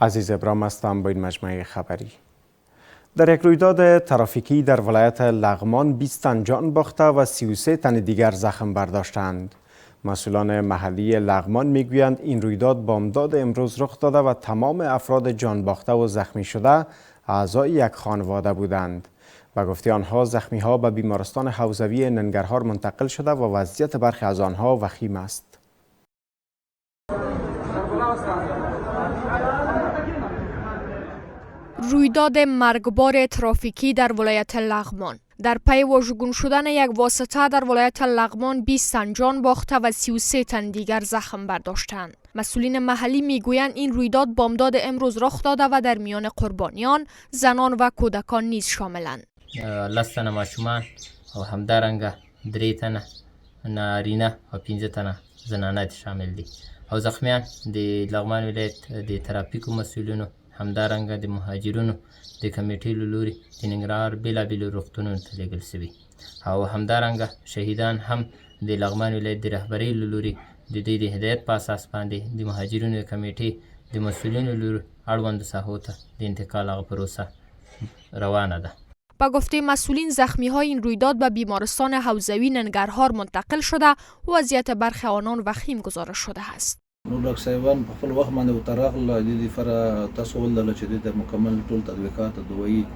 عزیز ابراهیم هستم با این مجموعه خبری. در یک رویداد ترافیکی در ولایت لغمان 20 تن جان باخته و 33 تن دیگر زخم برداشتند. مسئولان محلی لغمان میگویند این رویداد بامداد امروز رخ داده و تمام افراد جان باخته و زخمی شده اعضای یک خانواده بودند. به گفته آنها زخمی ها به بیمارستان حوزوی ننگرهار منتقل شده و وضعیت برخی از آنها وخیم است. رویداد مرگبار ترافیکی در ولایت لغمان. در پی واژگون شدن یک واسطه در ولایت لغمان 20 تن جان باخته و 33 تن دیگر زخم برداشتند. مسئولین محلی میگویند این رویداد بامداد امروز رخ داده و در میان قربانیان زنان و کودکان نیز شاملند. 10 تنه ماشومان او همدارنګه 3 تنه نارینه او 15 تنه زنانه شامل دي او زخمیان د لغمان ولایت د ترافیکو مسؤلینو همدارنګه د مهاجرینو د کمیټې له لوري د ننګرهار بېلابېلو روغتونونو ته لیږل شوي او همدارنګه شهیدان هم د لغمان ولایت د رهبرۍ له لوري د دوی د هدایت په اساس باندې د مهاجرینو د کمیټې د مسؤلینو له لوري اړوندو ساحو ته د انتقال هغه پروسه روانه ده. با گفته مسئولین زخمی های این رویداد به بیمارستان حوزوی ننگرهار منتقل شده و وضعیت برخی آنان وخیم گزارش شده است. نو ډاکټر صاحبان په خپل وخت باندې وترغله د دې لپاره تاسو ولدل چې د مکمل ټول تطبیقات دوی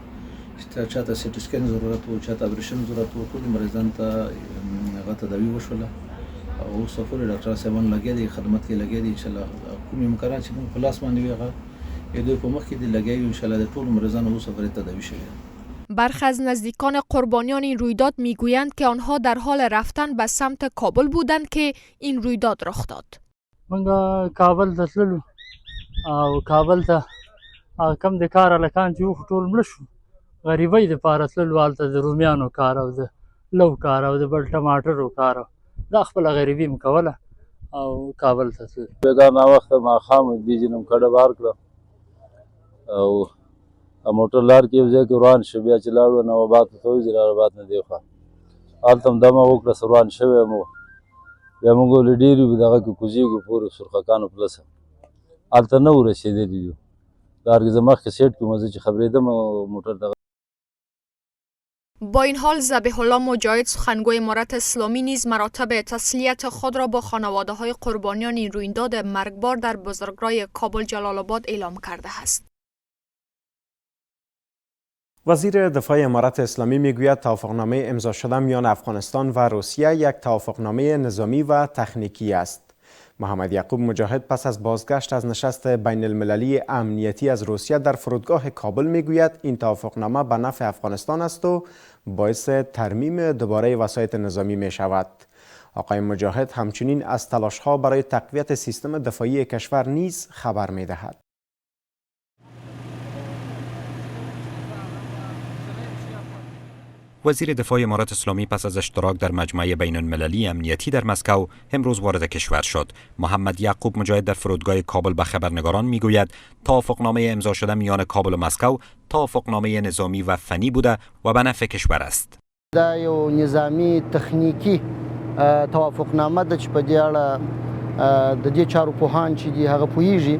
چاته سي ټي سکین ضرورت او چاته ابریشن ضرورت او ټول مریضان ته هغه تداوی وشوله او سفر ډاکټر صاحبان لګي دي خدمت کې لګي دي ان شاء الله کوم امکانات چې په لاس باندې وي هغه دوی په مخ کې دي لګي ان شاء الله د ټول مریضانو سفر تداوی شي. برخی از نزدیکان قربانیان این رویداد میگویند که آنها در حال رفتن به سمت کابل بودند که این رویداد رخ داد. منګه کابل ته تللو او کابل ته کم د کار هلکان چې وو ټول مړه شو غریبۍ دپاره تللو هلته د رومیانو کار او د لو کار او د بل ټماټرو کار دا خپله غریبي م کوله او کابل ته تللو. دا ناوخته ماښام دیجې نم کډه بار کړه او موټر لار کې یو ځای کې روان شو بیا چې لاړو نواباد ته وځي نواباد نه دی خوا هلته هم دمه وکړه روان شوی یم بیا موږ ولې ډېر یو دغه کې کوزېږو پورې سرخکانو پلسه هلته نه ورسېدلي یو دا هرګزه مخکې سیټ کړو زه چې خبرېدم موټر دغه. با این حال ذبیح الله مجاهد سخنگوی امارت اسلامی نیز مراتب تسلیت خود را با خانواده های قربانیان این رویداد مرگبار در بزرگراه کابل جلال آباد اعلام کرده است. وزیر دفاع امارت اسلامی میگوید توافقنامه امضا شده میان افغانستان و روسیه یک توافقنامه نظامی و تکنیکی است. محمد یعقوب مجاهد پس از بازگشت از نشست بین المللی امنیتی از روسیه در فرودگاه کابل میگوید این توافقنامه به نفع افغانستان است و باعث ترمیم دوباره وسایط نظامی می شود. آقای مجاهد همچنین از تلاش‌ها برای تقویت سیستم دفاعی کشور نیز خبر می دهد. وزیر دفاع امارات اسلامی پس از اشتراک در مجمع بین المللی امنیتی در مسکو امروز وارد کشور شد. محمد یعقوب مجاهد در فرودگاه کابل به خبرنگاران میگوید توافقنامه امضا شده میان کابل و مسکو توافقنامه نظامی و فنی بوده و به نفع کشور است. دا یو نظامی تخنیکی توافقنامه د چې په دې اړه د دې چارو پوهان چې دي هغه پوهیږي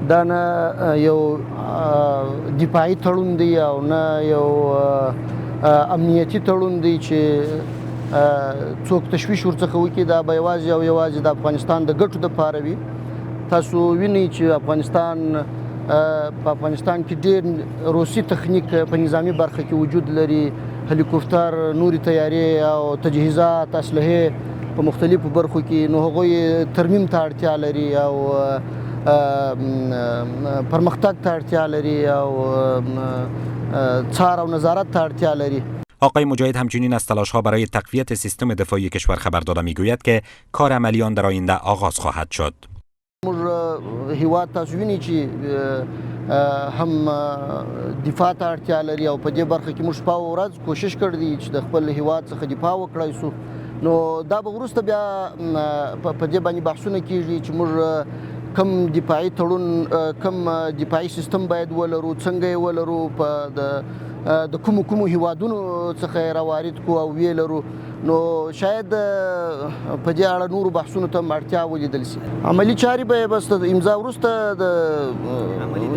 دا نه یو دفاعي تړون دی او نه یو امنیتی تړون دی چې څوک تشویش ورڅخه وکړي دا به یوازې او یوازې د افغانستان د ګټو دپاره وي. تاسو وینئ چې په افغانستان کې ډېر روسي تخنیک په نظامي برخه کې وجود لري، هلیکوپټر، نوري تیارې او تجهیزات، اسلحې په مختلفو برخو کې، نو هغوی ترمیم ته اړتیا لري او پرمختګ ته اړتیا لري او څار و نظارت ته اړتیا لري. آقای مجاهد همچنین از تلاش‌ها برای تقویت سیستم دفاعی کشور خبر داده میگوید که کار عملی آن در آینده آغاز خواهد شد. موږ هیواد تاسو وینئ چې هم دفاع ته اړتیا لري او په دې برخه کې موږ شپه او ورځ کوشش کړی دی چې د خپل هیواد څخه دفاع وکړای سو. نو دا به وروسته بیا په دې باندې بحثونه کیږي چې موږ کم دفاعي تړون کم دفاعي سیستم باید ولرو، څنګه یې ولرو، په د د کومو هیوادونو څخه راوارد کو او ویل لرو نو شاید په دې اړه نورو بحثونو ته اړتیا ولیدل شي. عملی چارې به بس امضا وروسته د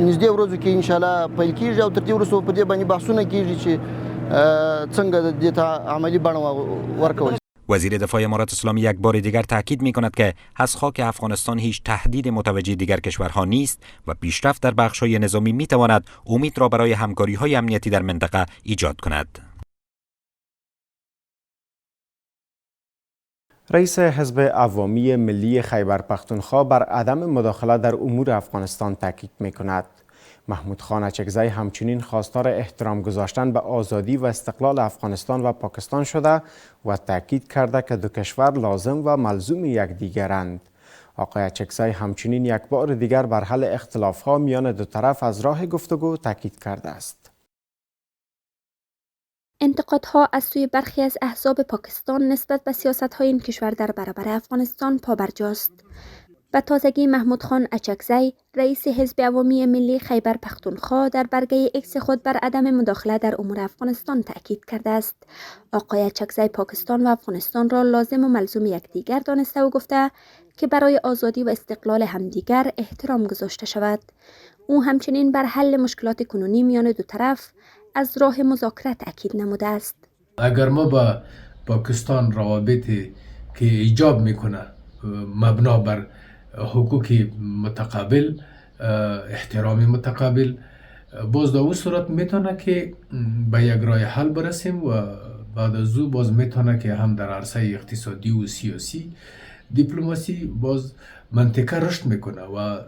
نږدې ورځو کې ان شاء الله پیل کیږي او تر دې وروسته په دې باندې بحثونه کیږي چې څنګه دې ته عملی بڼه ورکول. وزیر دفاع امارات اسلامی یک بار دیگر تاکید می‌کند که از خاک افغانستان هیچ تهدید متوجه دیگر کشورها نیست و پیشرفت در بخش‌های نظامی می‌تواند امید را برای همکاری‌های امنیتی در منطقه ایجاد کند. رئیس حزب عوامی ملی خیبر پختونخوا بر عدم مداخله در امور افغانستان تاکید می‌کند. محمود خان اچکزی همچنین خواستار احترام گذاشتن به آزادی و استقلال افغانستان و پاکستان شده و تاکید کرده که دو کشور لازم و ملزوم یکدیگرند. آقای اچکزی همچنین یک بار دیگر بر حل اختلاف‌ها میان دو طرف از راه گفتگو تاکید کرده است. انتقادها از سوی برخی از احزاب پاکستان نسبت به سیاست‌های این کشور در برابر افغانستان پابرجاست. به تازگی محمود خان اچکزی رئیس حزب عوامی ملی خیبر پختونخوا در برگه ایکس خود بر عدم مداخله در امور افغانستان تاکید کرده است. آقای اچکزی پاکستان و افغانستان را لازم و ملزوم یکدیگر دانسته و گفته که برای آزادی و استقلال همدیگر احترام گذاشته شود. او همچنین بر حل مشکلات کنونی میان دو طرف از راه مذاکره تاکید نموده است. اگر ما با پاکستان روابطی که ایجاب میکنه مبنا بر حقوق متقابل، احترام متقابل، باز در اون صورت میتونه که به یک راه حل برسیم و بعد از او باز میتونه که هم در عرصه اقتصادی و سیاسی دیپلماسی باز منطقه رشد میکنه و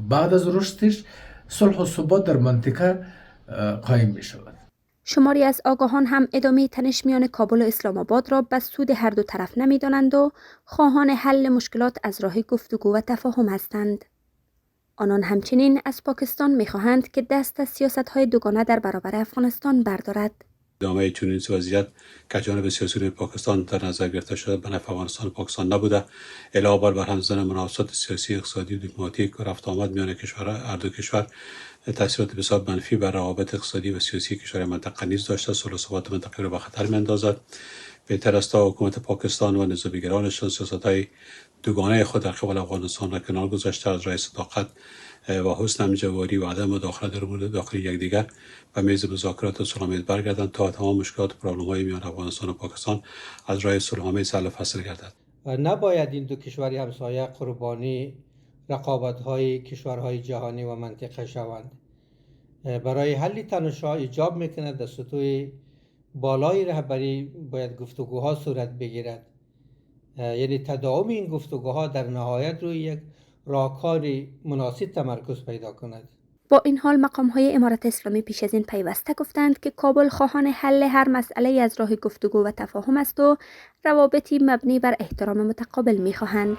بعد از رشدش صلح و ثبات در منطقه قایم میشود. شماری از آگاهان هم ادامه تنش میان کابل و اسلام آباد را به سود هر دو طرف نمیدانند و خواهان حل مشکلات از راه گفتگو و تفاهم هستند. آنان همچنین از پاکستان میخواهند که دست از سیاست‌های دوگانه در برابر افغانستان بردارد. ادامه چنین وضعیت که جانب سیاسی پاکستان در نظر گرفته شده به نفع افغانستان و پاکستان نبوده، علاوه بر برهم زدن مناسبات سیاسی، اقتصادی و دیپلماتیک و رفت آمد میان هر دو کشور تاثیرات بسیار منفی بر روابط اقتصادی و سیاسی کشور منطقه نیز داشته، صلح و ثبات منطقه را به خطر می‌اندازد. بهتر است تا حکومت پاکستان و نظامیگرانشان سیاست‌های دوگانه خود در قبال افغانستان را کنار گذاشته از راه صداقت و حسن همجواری و عدم مداخله در امور داخلی یکدیگر به میز مذاکرات صلح‌آمیز برگردند تا تمام مشکلات و پرابلم‌های میان افغانستان و پاکستان از راه صلح‌آمیز حل و فصل گردد. نباید این دو کشور همسایه قربانی رقابت‌های کشورهای جهانی و منطقه شوند. برای حل تنش‌ها ایجاب می‌کند در سطوح بالای رهبری باید گفتگوها صورت بگیرد. یعنی تداوم این گفتگوها در نهایت روی یک راهکار مناسب تمرکز پیدا کند. با این حال مقام‌های امارت اسلامی پیش از این پیوسته گفتند که کابل خواهان حل هر مسئله از راه گفتگو و تفاهم است و روابطی مبنی بر احترام متقابل می‌خواهند.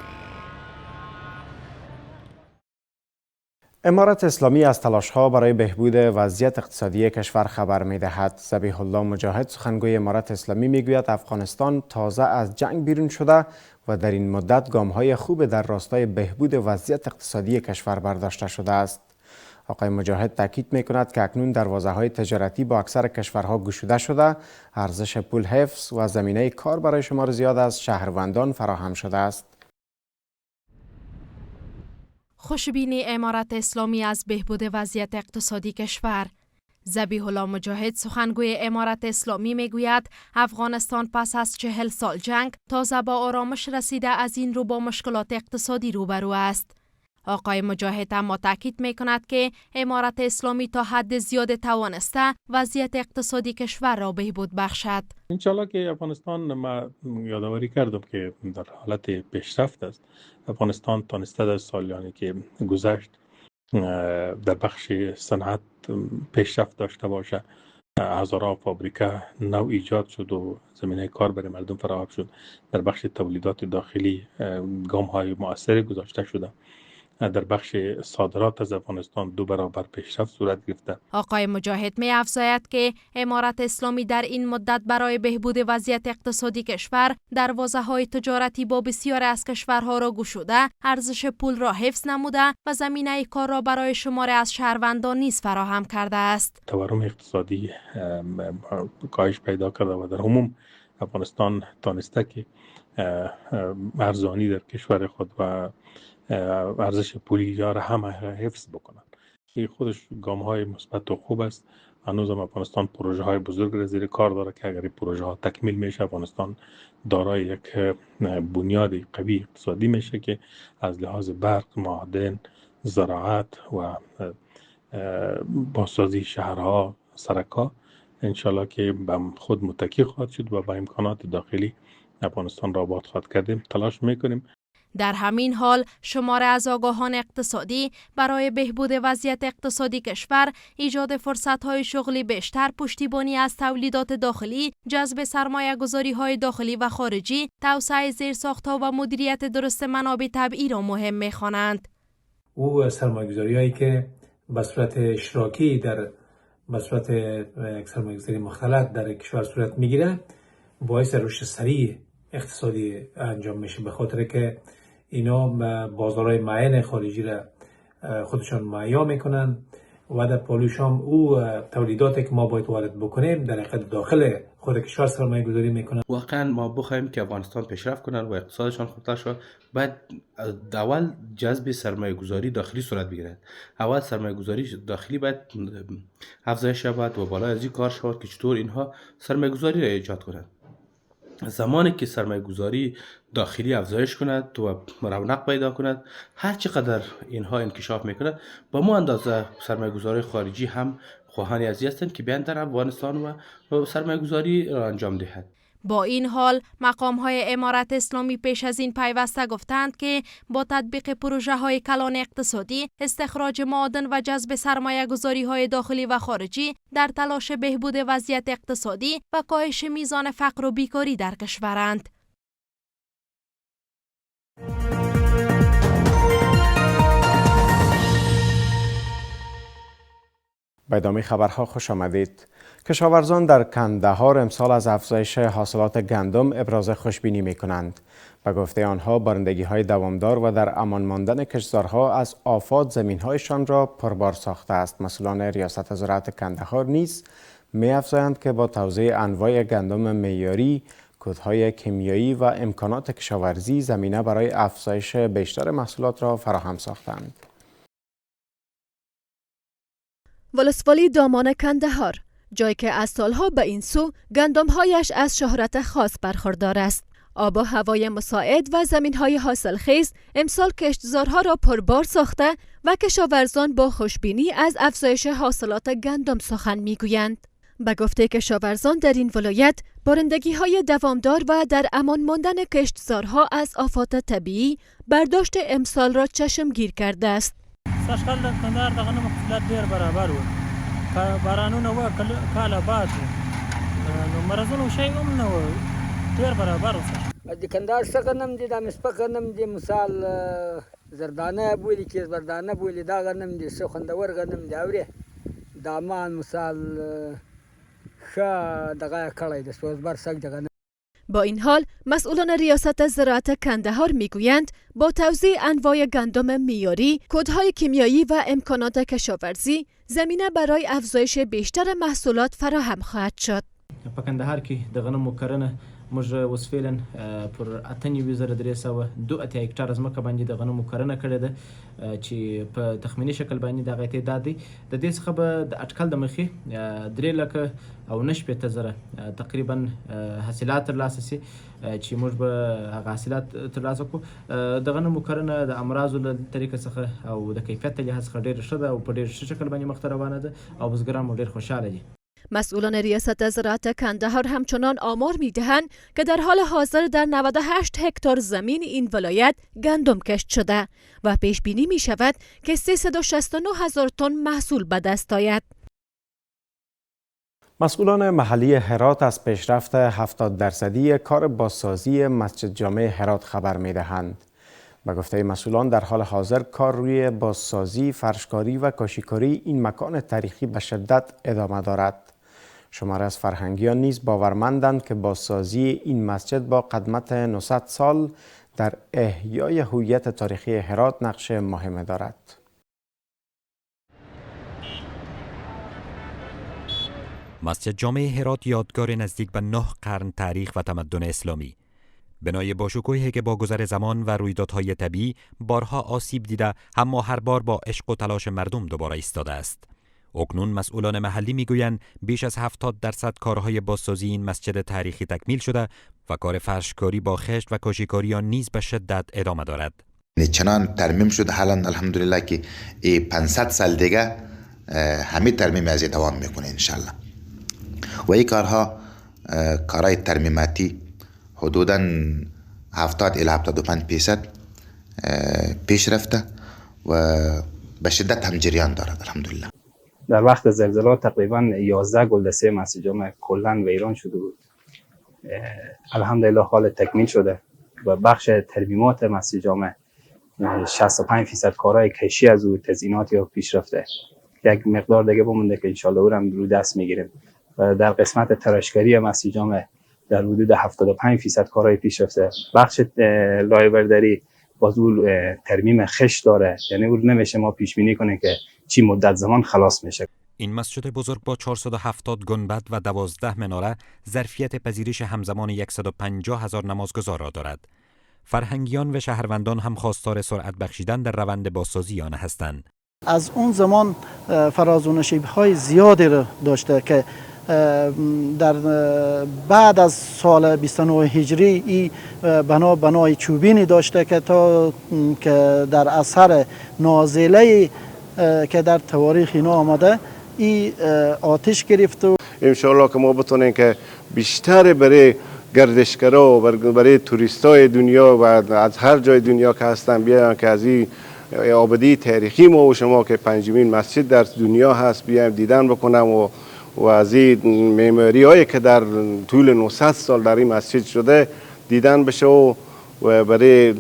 امارت اسلامی از تلاش‌ها برای بهبود وضعیت اقتصادی کشور خبر می‌دهد. ذبیح الله مجاهد سخنگوی امارت اسلامی می‌گوید افغانستان تازه از جنگ بیرون شده و در این مدت گام‌های خوب در راستای بهبود وضعیت اقتصادی کشور برداشته شده است. آقای مجاهد تاکید می‌کند که اکنون دروازه‌های تجارتی با اکثر کشورها گشوده شده، ارزش پول حفظ و زمینه کار برای شمار زیاد از شهروندان فراهم شده است. خوشبینی امارت اسلامی از بهبود وضعیت اقتصادی کشور. ذبیح الله مجاهد سخنگوی امارت اسلامی میگوید افغانستان پس از 40 سال جنگ تازه با آرامش رسیده از این رو با مشکلات اقتصادی روبرو است. آقای مجاهد اما تاکید میکند که امارت اسلامی تا حد زیاد توانسته وضعیت اقتصادی کشور را بهبود بخشد. انشالله که افغانستان، ما یادآوری کردم که در حالت پیشرفت است. افغانستان تانسته در سالیانی که گذشت در بخش صنعت پیشرفت داشته باشه. هزارها فابریکه نو ایجاد شد و زمینه کار برای مردم فراهم شد. در بخش تولیدات داخلی گام های مؤثری گذاشته شده. در بخش صادرات از افغانستان 2 برابر پیشرفت صورت گرفته. آقای مجاهد می افزاید که امارت اسلامی در این مدت برای بهبود وضعیت اقتصادی کشور دروازه‌های تجارتی با بسیاری از کشورها را گشوده، ارزش پول را حفظ نموده و زمینه کار را برای شماری از شهروندان نیز فراهم کرده است. تورم اقتصادی کاهش پیدا کرده و در عموم افغانستان تانسته که ارزانی در کشور خود و ارزش پولی را هم حفظ بکنند. این خودش گام های مثبت و خوب است. هنوز هم افغانستان پروژه های بزرگ را زیر کار داره که اگر این پروژه ها تکمیل میشه افغانستان دارای یک بنیاد قوی اقتصادی میشه که از لحاظ برق، معادن، زراعت و بازسازی شهرها، سرک‌ها انشالله که به خود متکی خواهد شد و با امکانات داخلی افغانستان را آباد خواهد کردیم. تلاش میکنیم. در همین حال شمار از آگاهان اقتصادی برای بهبود وضعیت اقتصادی کشور، ایجاد فرصت‌های شغلی بیشتر، پشتیبانی از تولیدات داخلی، جذب سرمایه‌گذاری‌های داخلی و خارجی، توسعه زیرساخت‌ها و مدیریت درست منابع طبیعی را مهم می‌خوانند. او سرمایه‌گذاری‌هایی که به صورت اشتراکی به صورت سرمایه‌گذاری مختلط در کشور صورت می‌گیره باعث رشد سریع اقتصادی انجام میشه، به خاطر که اینا بازارهای معین خارجی را خودشان مهیا میکنن و در پالوش هم او تولیداتی که ما باید وارد بکنیم در حقیقت داخل خود کشور سرمایه گذاری میکنن. واقعا ما بخوایم که افغانستان پیشرفت کنن و اقتصادشان خوبتر شد، باید اول جذب سرمایه گذاری داخلی صورت بگیرد. اول سرمایه گذاری داخلی باید افزایش یابد و بالای از این کار شود که چطور اینها سرمایه گذاری را ایجاد کنند. زمانی که سرمایه گذاری داخلی افزایش کند و رونق پیدا کند، هر چقدر اینها انکشاف میکند، با مو اندازه سرمایه گذاری خارجی هم خواهانی از هستند که بیان در افغانستان و سرمایه گذاری را انجام دهد. با این حال مقام‌های امارت اسلامی پیش از این پیوسته گفتند که با تطبیق پروژه‌های کلان اقتصادی، استخراج معادن و جذب سرمایه‌گذاری‌های داخلی و خارجی در تلاش بهبود وضعیت اقتصادی و کاهش میزان فقر و بیکاری در کشورند. به ادامه خبرها خوش آمدید. کشاورزان در کندهار امسال از افزایش حاصلات گندم ابراز خوشبینی می کنند. به گفته آنها بارندگی‌های دوامدار و در امان ماندن کشتزارها از آفات زمین‌هایشان را پربار ساخته است. مسئولان ریاست زراعت کندهار نیز می افزایند که با توزیع انواع گندم معیاری، کودهای کیمیایی و امکانات کشاورزی زمینه برای افزایش بیشتر محصولات را فراهم ساختند. ولسوالی دامان کندهار، جایی که از سالها به این سو گندم‌هایش از شهرت خاص برخوردار است. آب و هوای مساعد و زمین‌های حاصلخیز امسال کشتزارها را پربار ساخته و کشاورزان با خوشبینی از افزایش حاصلات گندم سخن می‌گویند. به گفته کشاورزان در این ولایت، بارندگی‌های دوامدار و در امان ماندن کشتزارها از آفات طبیعی برداشت امسال را چشمگیر کرده است. سږکال د کندهار د غنمو حاصلات ډېر برابر وو، بارانونه وو، کاله باد وو، نو مرضونو شی هم نه وو، ډېر برابر وو. د کندهار څه غنم دي، دا مسپک غنم دي، مثال زردانه بولي، کیزبردانه بولي، دا غنم دي، څه خوندور غنم دي، اورې دامان مثال ښه دغه کړی د سوزبر سگ د غنم. با این حال مسئولان ریاست زراعت کندهار میگویند با توزیع انواع گندم معیاری، کودهای کیمیایی و امکانات کشاورزی زمینه برای افزایش بیشتر محصولات فراهم خواهد شد. په کندهار کې د غنمو کرنه موږ اوس فعلا پر 8,302 هکتار ځمکه باندې د غنمو کرنه کړې ده چې په تخمینی شکل باندې دغه تعداد دی. د دې څخه به د اټکل د مخې 3,09,000 تقریبا حاصلات ترلاسه شي چې موږ به هغه حاصلات ترلاسه کړو. د غنمو کرنه د امراضو له طریقې څخه او د کیفیت له لحاظ څخه ډېره ښه ده او په ډېر ښه شکل باندې مخته روانه ده او بزګران مو ډېر خوشحاله دي. مسئولان ریاست زراعت کندهار همچنان آمار می‌دهند که در حال حاضر در 98 هکتار زمین این ولایت گندم کشت شده و پیش بینی می شود که 369,000 تن محصول به دست آید. مسئولان محلی هرات از پیشرفت 70% کار بازسازی مسجد جامع هرات خبر می‌دهند. به گفته مسئولان در حال حاضر کار روی بازسازی، فرشکاری و کاشیکاری این مکان تاریخی به شدت ادامه دارد. شماره از فرهنگیان نیز باورمندند که بازسازی این مسجد با قدمت 900 سال در احیای هویت تاریخی هرات نقش مهمی دارد. مسجد جامع هرات یادگار نزدیک به 9 قرن تاریخ و تمدن اسلامی. بنای باشکوهی که با گذر زمان و رویدادهای طبیعی بارها آسیب دیده، اما هر بار با عشق و تلاش مردم دوباره ایستاده است. اکنون مسئولان محلی میگویند بیش از 70% کارهای بازسازی این مسجد تاریخی تکمیل شده و کار فرشکاری با خشت و کاشیکاری آن نیز به شدت ادامه دارد. چنان ترمیم شد حالا الحمدلله که 500 سال دیگه همین ترمیم از دوام میکنه انشالله. و این کارها کارهای ترمیماتی حدوداً 70 الی 75% پیش رفته و به شدت هم جریان دارد الحمدلله. در وقت زلزله تقریباً 11 گلدسته مسجد جامع کلاً ویران شده بود. الحمدلله حال تکمیل شده و بخش ترمیمات مسجد جامع 65% کارهای کشی از او تزیینات یا پیش رفته. یک مقدار دیگه بمونده که انشالله او هم رو دست میگیریم. و در قسمت تراشکاری مسجد جامع در حدود 75% کارهای پیش رفته. بخش لایه‌برداری باز او ترمیم خش داره، یعنی او نمیشه ما پیش بینی کنه که چی مدت زمان خلاص میشه. این مسجد بزرگ با 470 گنبد و 12 مناره ظرفیت پذیرش همزمان 150,000 نمازگزار را دارد. فرهنگیان و شهروندان هم خواستار سرعت بخشیدن در روند بازسازی آن هستند. از اون زمان فراز و نشیب‌های زیادی را داشته که در بعد از سال 29 هجری این بنای چوبینی داشته که تا که در اثر نازله که در تواریخ اینا آمده این آتش گرفت. و انشاءالله که ما بتونیم که بیشتر برای گردشگرا و برای توریستای دنیا و از هر جای دنیا که هستن بیاین که از این آبادی تاریخی ما و شما که 5مین مسجد در دنیا هست بیایم دیدن بکنم و از این معماری هایی که در طول 900 سال در این مسجد شده دیدن بشه و برای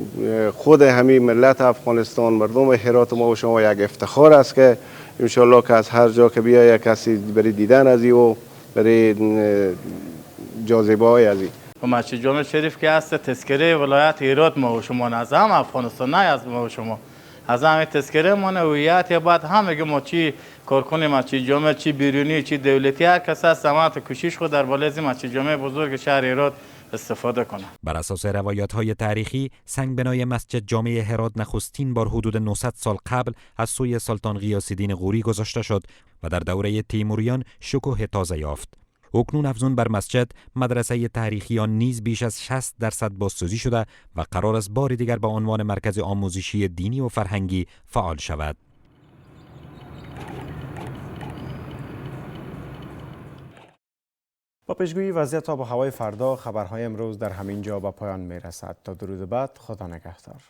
خود همین ملت افغانستان مردم هرات ما و شما یک افتخار است که انشالله که از هر جا که بیاید کسی برای دیدن از این و برای جاذبه های از این. و مسجد جامع شریف که هست تذکره ولایت هرات ما و شما، از هم افغانستان، نه از ما و شما، از همه تذکره ما هویت بعد همه ما چی کار کنیم مسجد جامع، چی بیرونی چی دولتی، هر کس از سماعت کوشش خود در بالای مسجد جامع بزرگ شهر هرات استفاده کنه. بر اساس روایت‌های تاریخی سنگ بنای مسجد جامع هرات نخستین بار حدود 900 سال قبل از سوی سلطان غیاث‌الدین غوری گذاشته شد و در دوره تیموریان شکوه تازه یافت. اکنون افزون بر مسجد مدرسه تاریخی آن نیز بیش از 60% بازسازی شده و قرار است بار دیگر به عنوان مرکز آموزشی دینی و فرهنگی فعال شود. با پیشگویی وضعیت آب و هوای فردا خبرهای امروز در همین جا به پایان می رسد. تا درود بعد، خدا نگهدار.